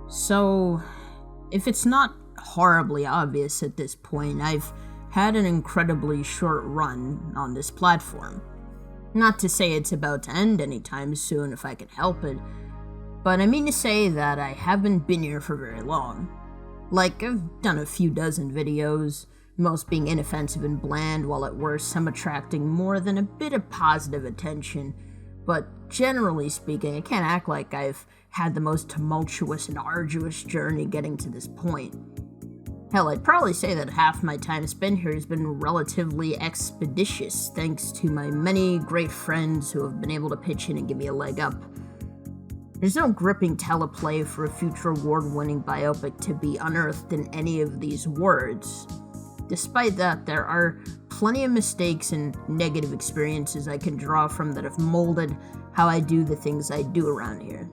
So, if it's not horribly obvious at this point, I've had an incredibly short run on this platform. Not to say it's about to end anytime soon if I can help it, but I mean to say that I haven't been here for very long. Like, I've done a few dozen videos, most being inoffensive and bland, while at worst I'm attracting more than a bit of positive attention, but generally speaking, I can't act like I've had the most tumultuous and arduous journey getting to this point. Hell, I'd probably say that half my time spent here has been relatively expeditious, thanks to my many great friends who have been able to pitch in and give me a leg up. There's no gripping teleplay for a future award-winning biopic to be unearthed in any of these words. Despite that, there are plenty of mistakes and negative experiences I can draw from that have molded how I do the things I do around here.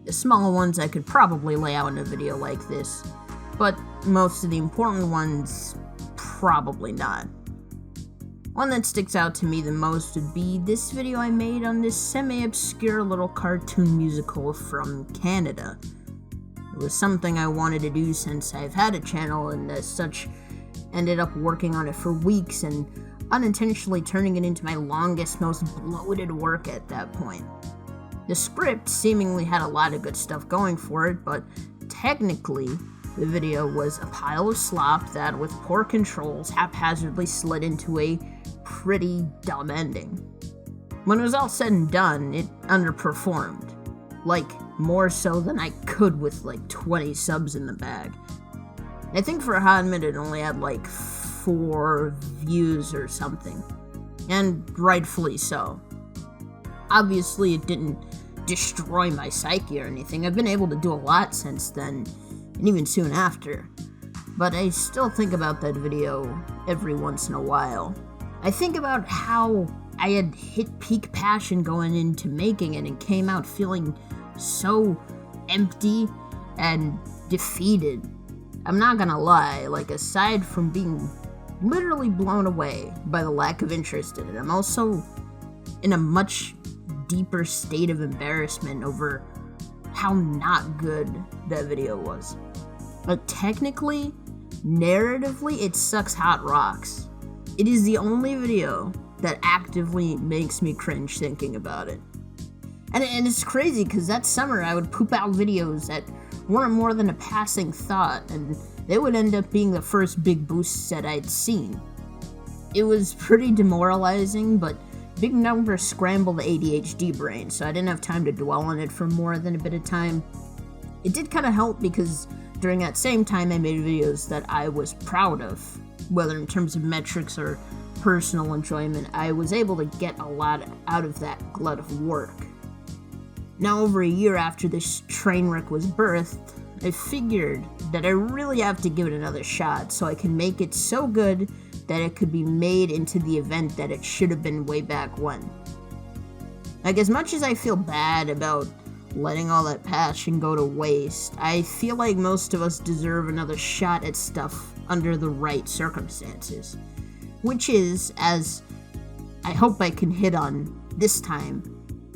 The smaller ones I could probably lay out in a video like this, but most of the important ones, probably not. One that sticks out to me the most would be this video I made on this semi-obscure little cartoon musical from Canada. It was something I wanted to do since I've had a channel, and as such, ended up working on it for weeks and unintentionally turning it into my longest, most bloated work at that point. The script seemingly had a lot of good stuff going for it, but technically, the video was a pile of slop that, with poor controls, haphazardly slid into a pretty dumb ending. When it was all said and done, it underperformed. Like, more so than I could with like 20 subs in the bag. I think for a hot minute it only had like 4 views or something. And rightfully so. Obviously it didn't destroy my psyche or anything. I've been able to do a lot since then, and even soon after. But I still think about that video every once in a while. I think about how I had hit peak passion going into making it and came out feeling so empty and defeated. I'm not gonna lie, like, aside from being literally blown away by the lack of interest in it, I'm also in a much deeper state of embarrassment over how not good that video was. Like, technically, narratively, it sucks hot rocks. It is the only video that actively makes me cringe thinking about it. And it's crazy, because that summer I would poop out videos that weren't more than a passing thought, and they would end up being the first big boosts that I'd seen. It was pretty demoralizing, but big numbers scrambled the ADHD brain, so I didn't have time to dwell on it for more than a bit of time. It did kind of help because during that same time I made videos that I was proud of, whether in terms of metrics or personal enjoyment. I was able to get a lot out of that glut of work. Now, over a year after this train wreck was birthed, I figured that I really have to give it another shot so I can make it so good that it could be made into the event that it should have been way back when. Like, as much as I feel bad about letting all that passion go to waste, I feel like most of us deserve another shot at stuff under the right circumstances. Which is, as I hope I can hit on this time,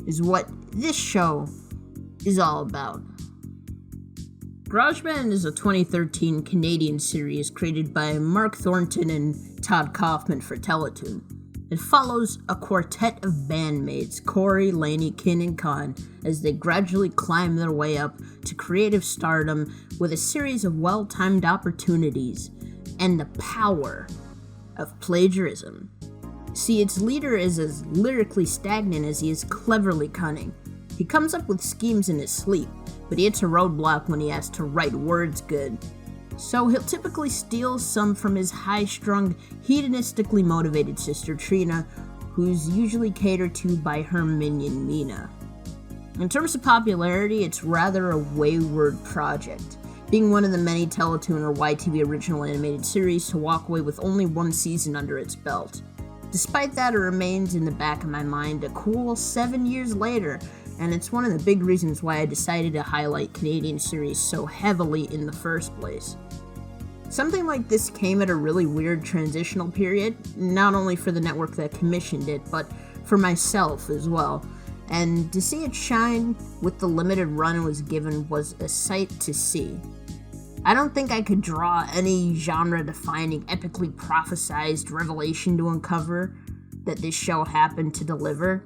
is what this show is all about. Grojband is a 2013 Canadian series created by Mark Thornton and Todd Kaufman for Teletoon. It follows a quartet of bandmates, Corey, Lainey, Kin, and Khan, as they gradually climb their way up to creative stardom with a series of well-timed opportunities and the power of plagiarism. See, its leader is as lyrically stagnant as he is cleverly cunning. He comes up with schemes in his sleep, but he hits a roadblock when he has to write words good. So he'll typically steal some from his high-strung, hedonistically motivated sister Trina, who's usually catered to by her minion Mina. In terms of popularity, it's rather a wayward project, being one of the many Teletoon or YTV original animated series to walk away with only 1 season under its belt. Despite that, it remains in the back of my mind a cool 7 years later, and it's one of the big reasons why I decided to highlight Canadian series so heavily in the first place. Something like this came at a really weird transitional period, not only for the network that commissioned it, but for myself as well. and to see it shine with the limited run it was given was a sight to see. I don't think I could draw any genre-defining, epically prophesized revelation to uncover that this show happened to deliver.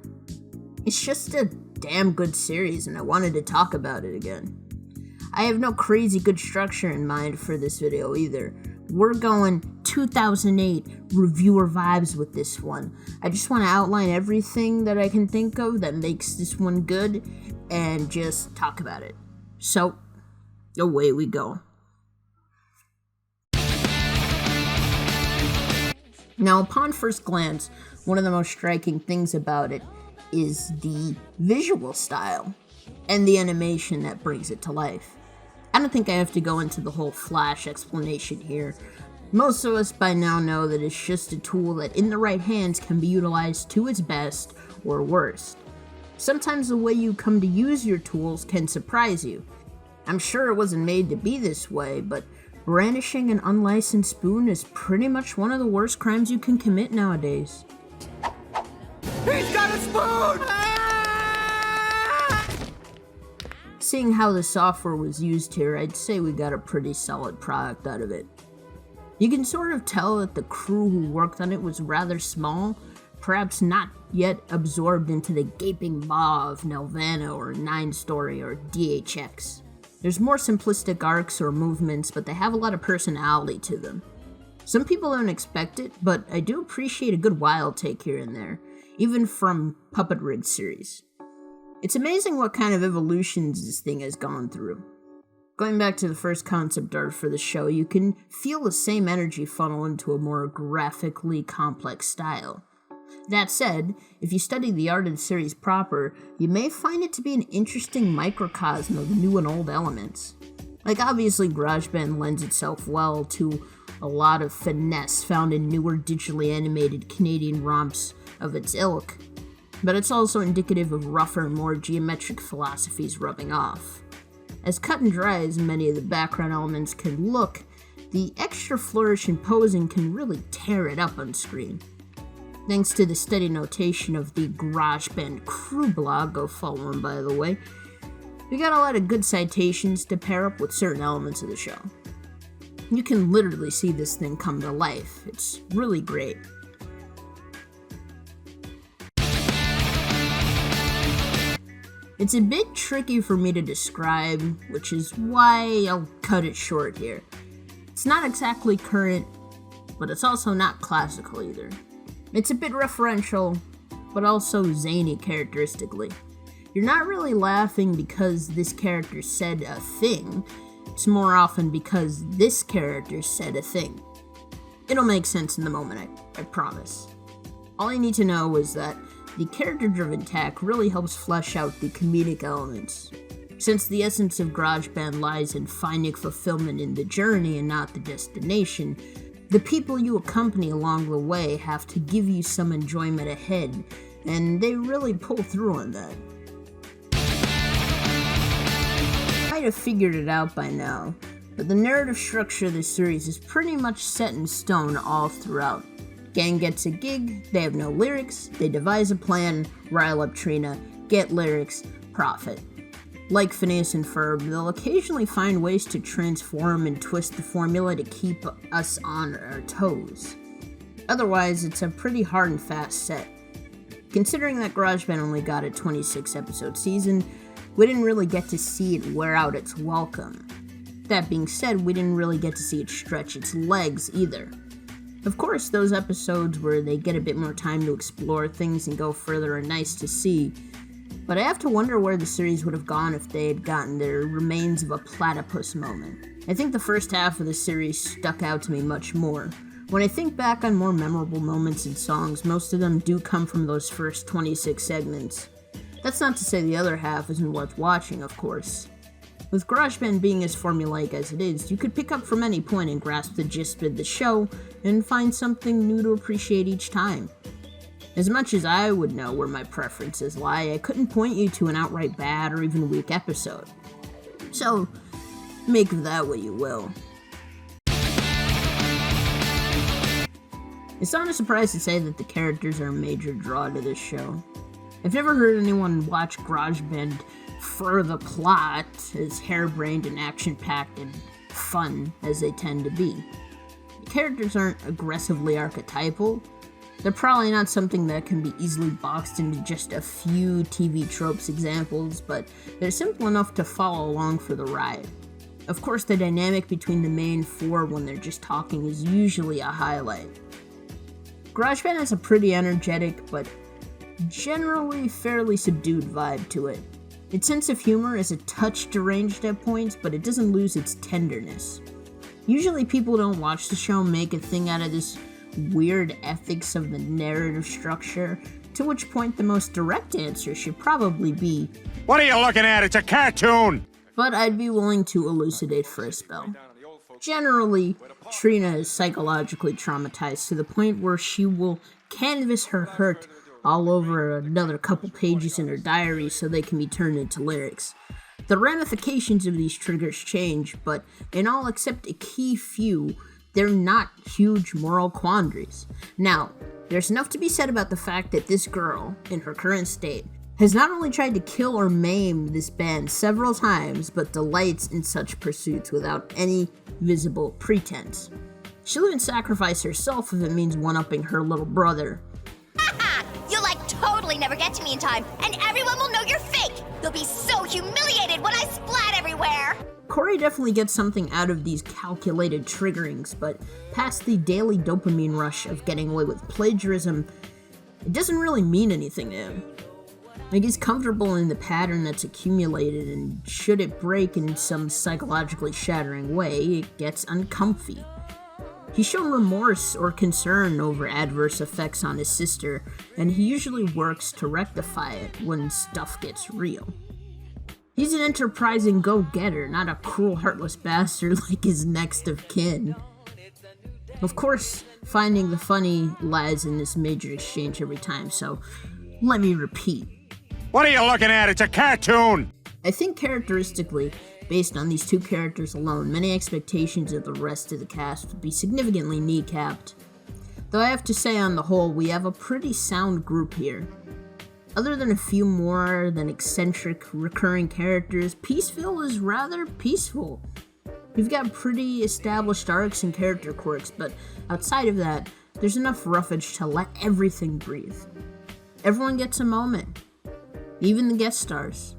It's just a damn good series, and I wanted to talk about it again. I have no crazy good structure in mind for this video either. We're going 2008 reviewer vibes with this one. I just want to outline everything that I can think of that makes this one good and just talk about it. So, away we go. Now, upon first glance, one of the most striking things about it is the visual style and the animation that brings it to life. I don't think I have to go into the whole Flash explanation here. Most of us by now know that it's just a tool that in the right hands can be utilized to its best or worst. Sometimes the way you come to use your tools can surprise you. I'm sure it wasn't made to be this way, but brandishing an unlicensed spoon is pretty much one of the worst crimes you can commit nowadays. He's got a spoon! Seeing how the software was used here, I'd say we got a pretty solid product out of it. You can sort of tell that the crew who worked on it was rather small, perhaps not yet absorbed into the gaping maw of Nelvana or 9 Story or DHX. There's more simplistic arcs or movements, but they have a lot of personality to them. Some people don't expect it, but I do appreciate a good wild take here and there, even from Puppet Rig series. It's amazing what kind of evolutions this thing has gone through. Going back to the first concept art for the show, you can feel the same energy funnel into a more graphically complex style. That said, if you study the art of the series proper, you may find it to be an interesting microcosm of new and old elements. Like, obviously Grojband lends itself well to a lot of finesse found in newer digitally animated Canadian romps of its ilk, but it's also indicative of rougher, more geometric philosophies rubbing off. As cut and dry as many of the background elements can look, the extra flourish and posing can really tear it up on screen. Thanks to the steady notation of the Garageband crew blog, go follow him by the way, we got a lot of good citations to pair up with certain elements of the show. You can literally see this thing come to life. It's really great. It's a bit tricky for me to describe, which is why I'll cut it short here. It's not exactly current, but it's also not classical either. It's a bit referential, but also zany characteristically. You're not really laughing because this character said a thing, it's more often because this character said a thing. It'll make sense in the moment, I promise. All I need to know is that the character-driven tack really helps flesh out the comedic elements. Since the essence of Grojband lies in finding fulfillment in the journey and not the destination, the people you accompany along the way have to give you some enjoyment ahead, and they really pull through on that. I might have figured it out by now, but the narrative structure of this series is pretty much set in stone all throughout. Gang gets a gig, they have no lyrics, they devise a plan, rile up Trina, get lyrics, profit. Like Phineas and Ferb, they'll occasionally find ways to transform and twist the formula to keep us on our toes. Otherwise, it's a pretty hard and fast set. Considering that Grojband only got a 26-episode season, we didn't really get to see it wear out its welcome. That being said, we didn't really get to see it stretch its legs either. Of course, those episodes where they get a bit more time to explore things and go further are nice to see, but I have to wonder where the series would have gone if they had gotten their remains of a platypus moment. I think the first half of the series stuck out to me much more. When I think back on more memorable moments and songs, most of them do come from those first 26 segments. That's not to say the other half isn't worth watching, of course. With Grojband being as formulaic as it is, you could pick up from any point and grasp the gist of the show and find something new to appreciate each time. As much as I would know where my preferences lie, I couldn't point you to an outright bad or even weak episode. So, make of that what you will. It's not a surprise to say that the characters are a major draw to this show. I've never heard anyone watch Grojband for the plot, as harebrained and action-packed and fun as they tend to be. The characters aren't aggressively archetypal. They're probably not something that can be easily boxed into just a few TV tropes examples, but they're simple enough to follow along for the ride. Of course, the dynamic between the main four when they're just talking is usually a highlight. Grojband has a pretty energetic, but generally fairly subdued vibe to it. Its sense of humor is a touch deranged at points, but it doesn't lose its tenderness. Usually people don't watch the show make a thing out of this weird ethics of the narrative structure, to which point the most direct answer should probably be, What are you looking at? It's a cartoon! But I'd be willing to elucidate for a spell. Generally, Trina is psychologically traumatized to the point where she will canvas her hurt all over another couple pages in her diary so they can be turned into lyrics. The ramifications of these triggers change, but in all except a key few, they're not huge moral quandaries. Now, there's enough to be said about the fact that this girl, in her current state, has not only tried to kill or maim this band several times, but delights in such pursuits without any visible pretense. She'll even sacrifice herself if it means one-upping her little brother. You'll totally never get to me in time, and everyone will know you're fake! You'll be so humiliated when I splat everywhere! Corey definitely gets something out of these calculated triggerings, but past the daily dopamine rush of getting away with plagiarism, it doesn't really mean anything to him. He's comfortable in the pattern that's accumulated, and should it break in some psychologically shattering way, it gets uncomfy. He's shown remorse or concern over adverse effects on his sister, and he usually works to rectify it when stuff gets real. He's an enterprising go-getter, not a cruel, heartless bastard like his next of kin. Of course, finding the funny lies in this major exchange every time, so let me repeat. What are you looking at? It's a cartoon! I think characteristically, based on these two characters alone, many expectations of the rest of the cast would be significantly kneecapped. Though I have to say, on the whole, we have a pretty sound group here. Other than a few more than eccentric recurring characters, Peaceville is rather peaceful. We've got pretty established arcs and character quirks, but outside of that, there's enough roughage to let everything breathe. Everyone gets a moment. Even the guest stars.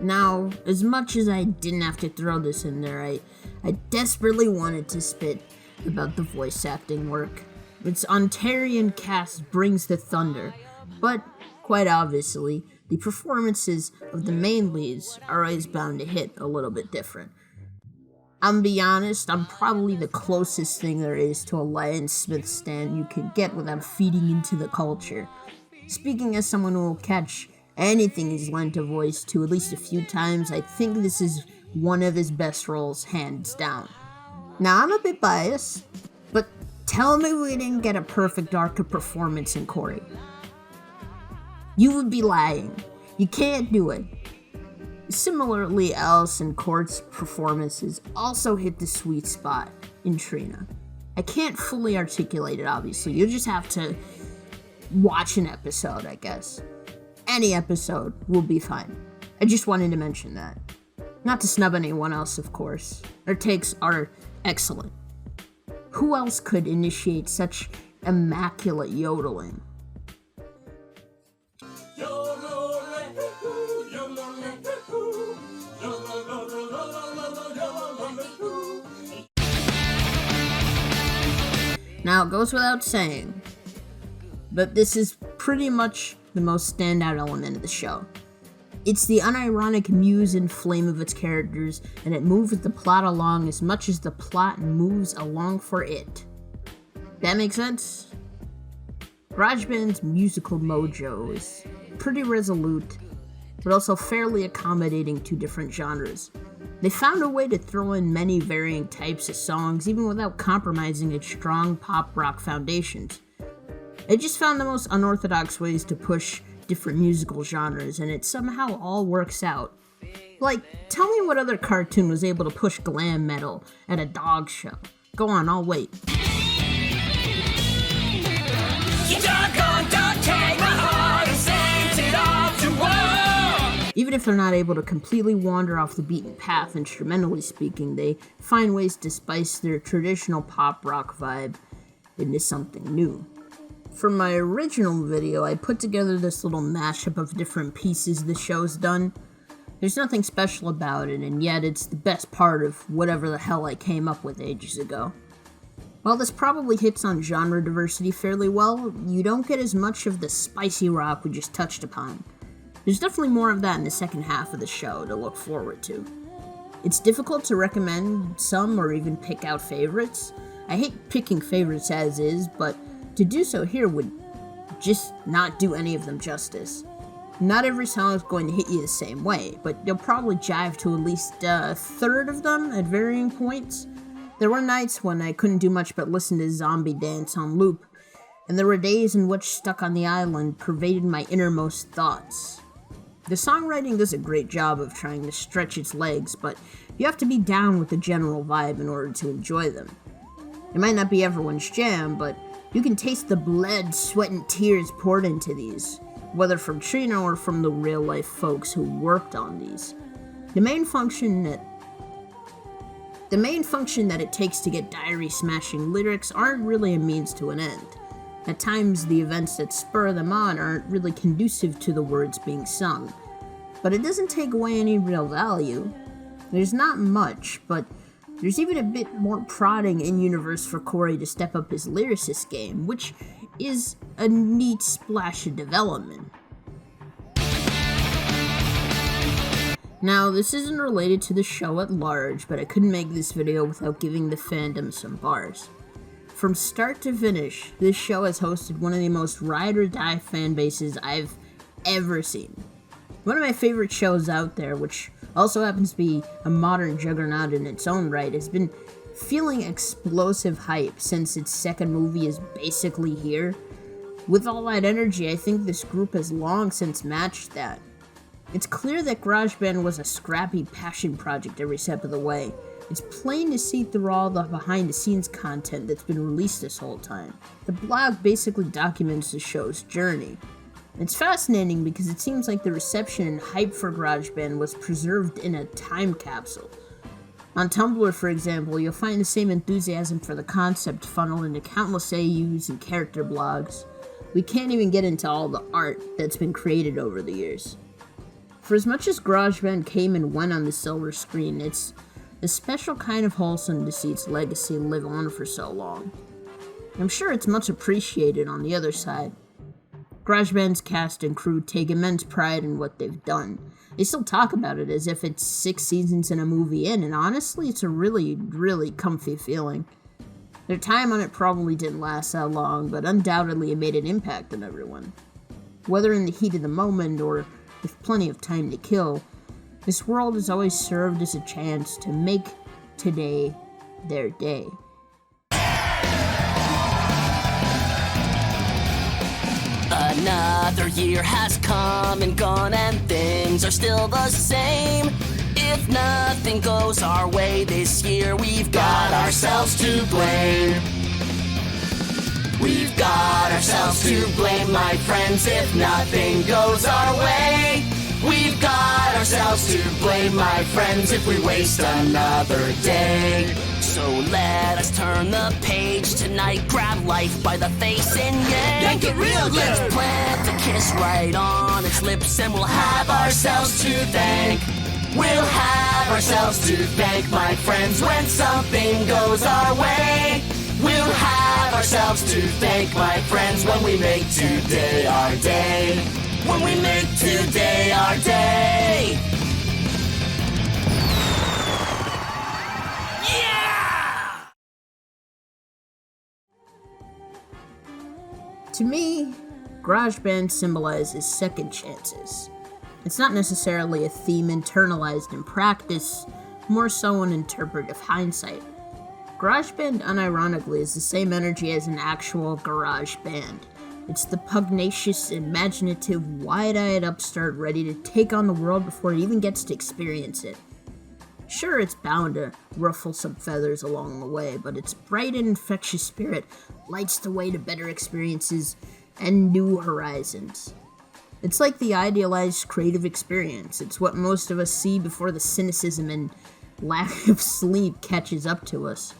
Now, as much as I didn't have to throw this in there, I desperately wanted to spit about the voice acting work. Its Ontarian cast brings the thunder, but quite obviously, the performances of the main leads are always bound to hit a little bit different. I'm be honest, I'm probably the closest thing there is to a Lion Smith stan you can get without feeding into the culture. Speaking as someone who will catch anything he's lent a voice to at least a few times, I think this is one of his best roles, hands down. Now, I'm a bit biased, but tell me we didn't get a perfect arc of performance in Corey. You would be lying. You can't do it. Similarly, Allison Court's performances also hit the sweet spot in Trina. I can't fully articulate it, obviously. You just have to watch an episode, I guess. Any episode will be fine. I just wanted to mention that. Not to snub anyone else, of course. Their takes are excellent. Who else could initiate such immaculate yodeling? Now, it goes without saying, but this is pretty much the most standout element of the show. It's the unironic muse and flame of its characters, and it moves the plot along as much as the plot moves along for it. That makes sense? Grojband's musical mojo is pretty resolute, but also fairly accommodating to different genres. They found a way to throw in many varying types of songs, even without compromising its strong pop-rock foundations. They just found the most unorthodox ways to push different musical genres, and it somehow all works out. Like, tell me what other cartoon was able to push glam metal at a dog show. Go on, I'll wait. if they're not able to completely wander off the beaten path, instrumentally speaking, they find ways to spice their traditional pop rock vibe into something new. For my original video, I put together this little mashup of different pieces the show's done. There's nothing special about it, and yet it's the best part of whatever the hell I came up with ages ago. While this probably hits on genre diversity fairly well, you don't get as much of the spicy rock we just touched upon. There's definitely more of that in the second half of the show to look forward to. It's difficult to recommend some or even pick out favorites. I hate picking favorites as is, but to do so here would just not do any of them justice. Not every song is going to hit you the same way, but you'll probably jive to at least a third of them at varying points. There were nights when I couldn't do much but listen to Zombie Dance on loop, and there were days in which Stuck on the Island pervaded my innermost thoughts. The songwriting does a great job of trying to stretch its legs, but you have to be down with the general vibe in order to enjoy them. It might not be everyone's jam, but you can taste the blood, sweat, and tears poured into these, whether from Trino or from the real-life folks who worked on these. The main function that it takes to get diary-smashing lyrics aren't really a means to an end. At times, the events that spur them on aren't really conducive to the words being sung. But it doesn't take away any real value. There's not much, but there's even a bit more prodding in-universe for Corey to step up his lyricist game, which is a neat splash of development. Now, this isn't related to the show at large, but I couldn't make this video without giving the fandom some bars. From start to finish, this show has hosted one of the most ride-or-die fan bases I've ever seen. One of my favorite shows out there, which also happens to be a modern juggernaut in its own right, has been feeling explosive hype since its second movie is basically here. With all that energy, I think this group has long since matched that. It's clear that Grojband was a scrappy passion project every step of the way. It's plain to see through all the behind-the-scenes content that's been released this whole time. The blog basically documents the show's journey. It's fascinating because it seems like the reception and hype for Grojband was preserved in a time capsule. On Tumblr, for example, you'll find the same enthusiasm for the concept funneled into countless AUs and character blogs. We can't even get into all the art that's been created over the years. For as much as Grojband came and went on the silver screen, it's a special kind of wholesome to see its legacy live on for so long. I'm sure it's much appreciated on the other side. Grojband's cast and crew take immense pride in what they've done. They still talk about it as if it's 6 seasons and a movie in, and honestly, it's a really, really comfy feeling. Their time on it probably didn't last that long, but undoubtedly it made an impact on everyone. Whether in the heat of the moment or with plenty of time to kill, this world has always served as a chance to make today their day. Another year has come and gone and things are still the same. If nothing goes our way this year, we've got ourselves to blame. We've got ourselves to blame, my friends, if nothing goes our way. We've got ourselves to blame, my friends, if we waste another day. So let us turn the page tonight, grab life by the face and yank it real good. Let's plant the kiss right on its lips and we'll have ourselves to thank. We'll have ourselves to thank, my friends, when something goes our way. We'll have ourselves to thank, my friends, when we make today our day. When we make today our day. Yeah! To me, Grojband symbolizes second chances. It's not necessarily a theme internalized in practice, more so an interpretive hindsight. Grojband unironically is the same energy as an actual garage band. It's the pugnacious, imaginative, wide-eyed upstart ready to take on the world before it even gets to experience it. Sure, it's bound to ruffle some feathers along the way, but its bright and infectious spirit lights the way to better experiences and new horizons. It's like the idealized creative experience. It's what most of us see before the cynicism and lack of sleep catches up to us.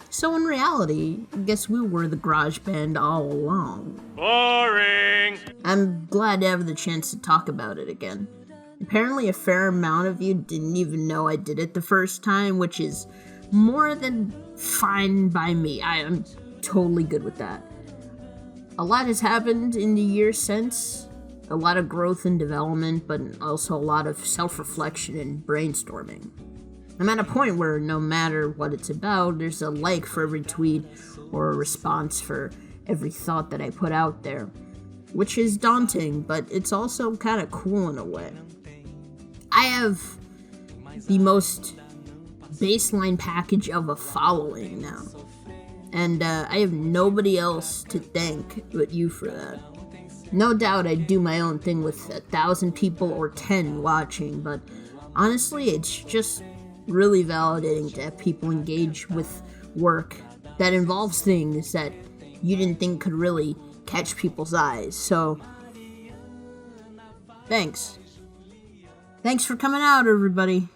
So in reality, I guess we were the Grojband all along. Boring! I'm glad to have the chance to talk about it again. Apparently a fair amount of you didn't even know I did it the first time, which is more than fine by me. I am totally good with that. A lot has happened in the years since. A lot of growth and development, but also a lot of self-reflection and brainstorming. I'm at a point where no matter what it's about, there's a like for every tweet or a response for every thought that I put out there, which is daunting, but it's also kind of cool in a way. I have the most baseline package of a following now, and I have nobody else to thank but you for that. No doubt I'd do my own thing with 1,000 people or 10 watching, but honestly, it's just really validating to have people engage with work that involves things that you didn't think could really catch people's eyes. So, thanks. Thanks for coming out, everybody.